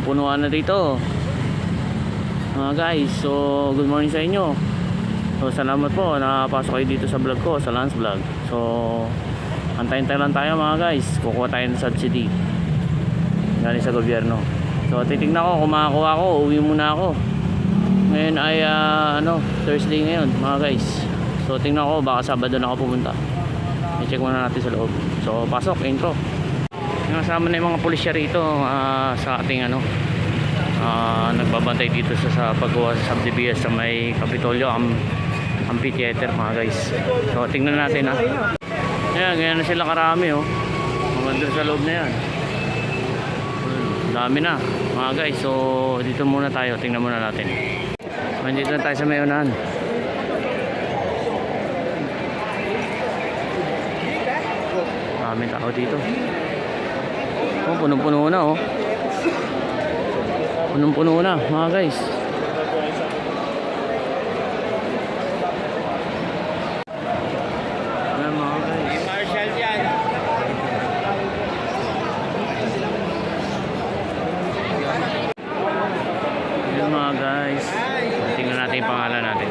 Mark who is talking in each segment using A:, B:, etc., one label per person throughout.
A: punong-punuan na dito mga guys. So good morning sa inyo. So salamat po nakapasok kayo dito sa vlog ko, sa Lance Vlog. So antayin-tayin lang tayo mga guys, kukuha tayo ng subsidy galing sa gobyerno. So titignan ko kung makakuha ko, uwi muna ako. Ngayon ay Thursday ngayon mga guys. So tingnan ko baka Sabado na ako pumunta. I-check muna natin sa loob. So pasok, intro. Kasama na yung mga pulisya rito sa ating nagbabantay dito sa paggawa sa subdivision sa may Kapitolyo amphitheater mga guys. So tingnan natin ayan, ganyan na sila karami mga sa loob na yan. Dami na mga guys. So dito muna tayo, tingnan muna natin. Nandito na tayo sa may unahan. Dami tao dito. Punong-puno na punong-puno na mga guys. Ayan mga guys.
B: Marshall dyan.
A: Ayan mga guys. Tingnan natin yung pangalan natin.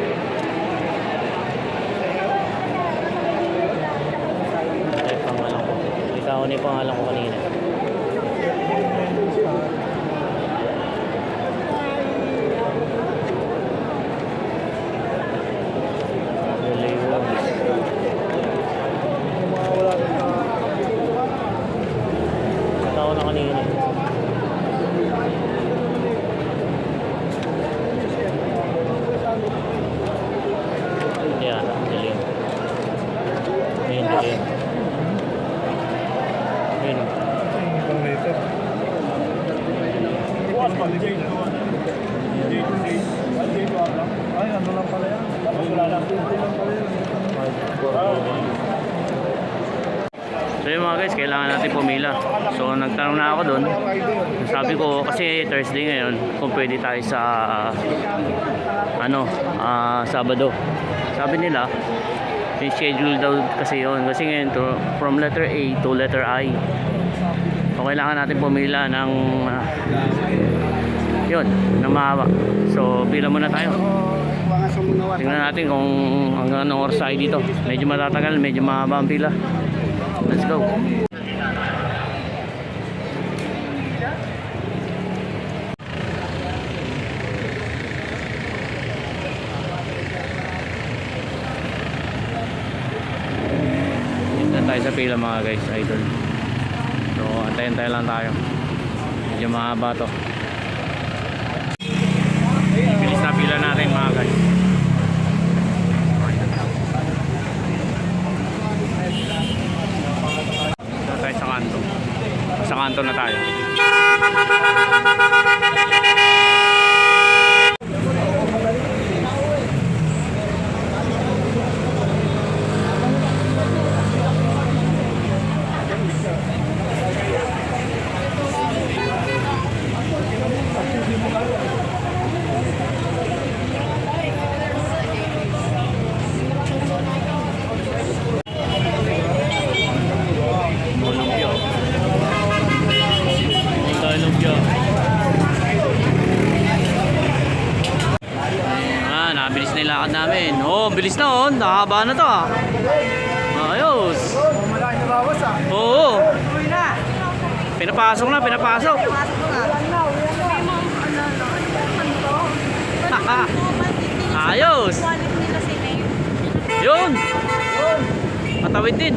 A: Ay, pangalan ko. Ikaw na yung pangalan ko kanina. So yun mga guys, kailangan natin pumila. So nagtanong na ako doon. Sabi ko kasi Thursday ngayon, kung pwede tayo sa Sabado. Sabi nila schedule daw kasi yun. Kasi ngayon from letter A to letter I. So kailangan natin pumila ng ng mahaba. So pila muna tayo. Tingnan natin kung hanggang anong oras tayo dito. Medyo matatagal, medyo mahaba ang pila. Let's go. Dito tayo sa pila mga guys, idol. So antayin-tayo lang tayo. Medyo mahaba to. Bilis na pila natin mga guys. Dito tayo sa kanto. Sa kanto na tayo. Nabilis na yung lakad namin. Bilis na nakahaba na to Ayos.
B: Malaki na bawas
A: Oo. Pinapasok na. Ayos. Yun. Matawid din.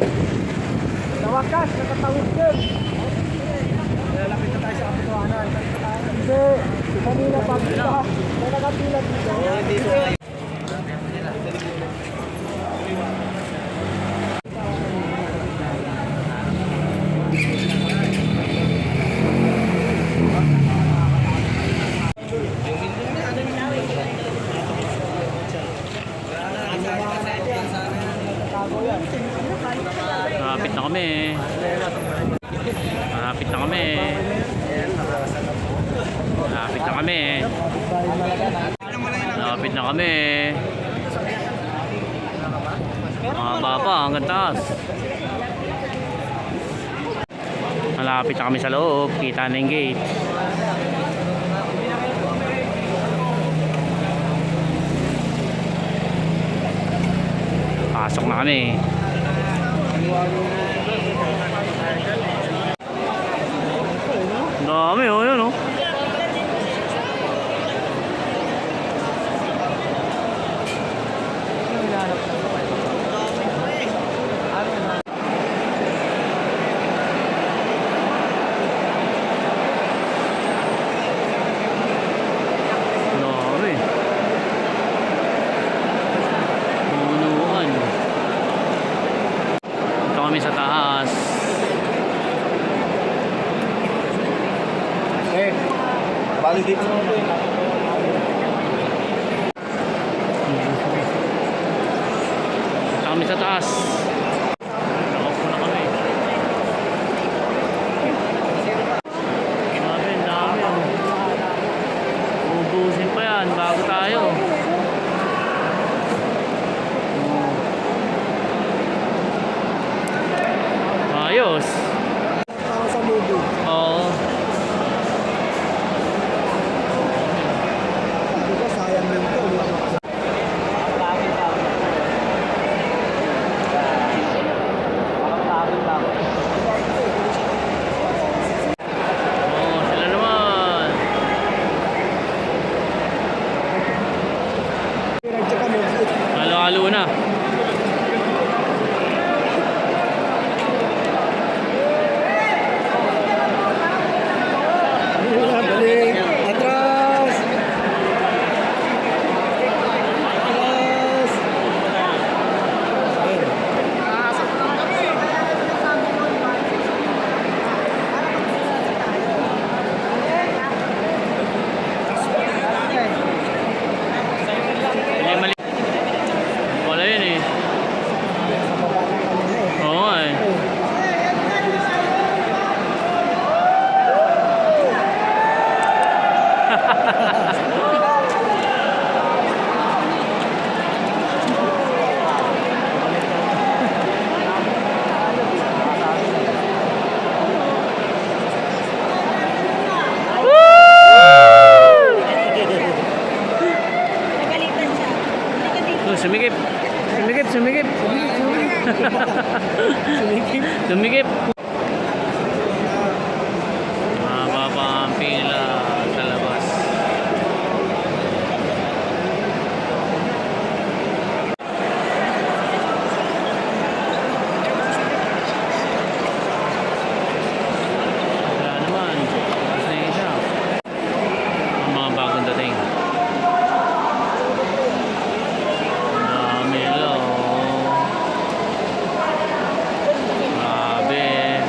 B: Nawakas, nakatawid din. Lalapit na tayo sa kapituanan. Hindi, kanina pa dito. May nakapila dito.
A: Malapit na kami. Malapit na kami. Malapit na kami. Malapit na kami. Mahaba pa hanggang taas. Malapit na kami sa loob. Kita na yung gate. Pasok na kami. Dami oh, yun oh. Dami. Punuan. Ito kami sa taas.
B: Bali dito naman ito.
A: Ito kami sa taas. Nakaupo na kami. Grabe, ang dami oh. Ubusin pa yan bago tayo. Ayos.
B: Ako sa movie.
A: Oo.
B: Sabi ko, sayang din ito.
A: Oo, sila naman.
B: Nagtsaka music.
A: Halo-halo na.
B: Balik. Atras. Atras.
A: Hindi mali. Wala yun eh. Oo nga eh.
C: Nagalitan siya. Halika dito.
A: Oh, sumikip. Sumikip, sumikip. Sumikip. Mahaba pa ang pila sa labas. Wala naman. Tapos na yung isa. Ang mga bagong dating. Dami lang. Grabe.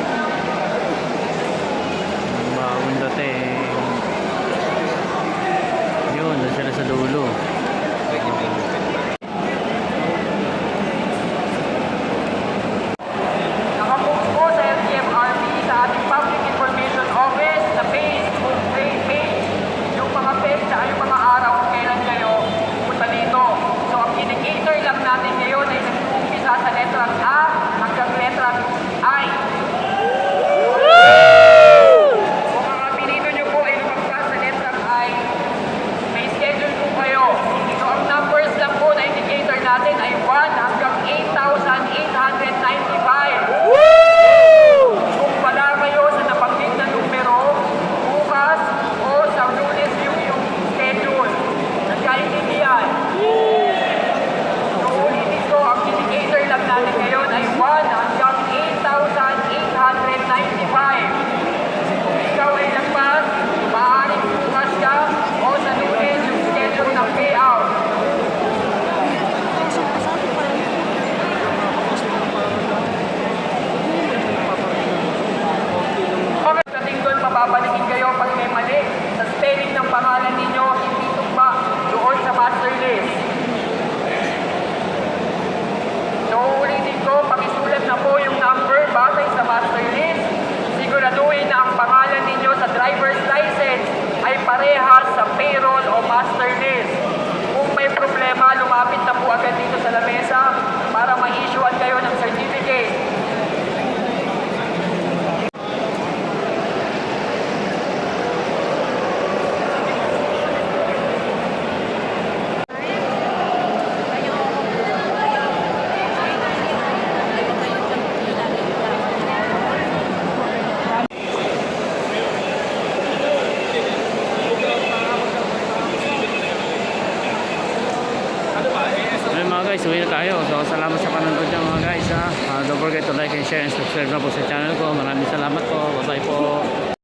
A: forget to like and share and subscribe na po sa channel ko. Maraming salamat po. Bye bye po.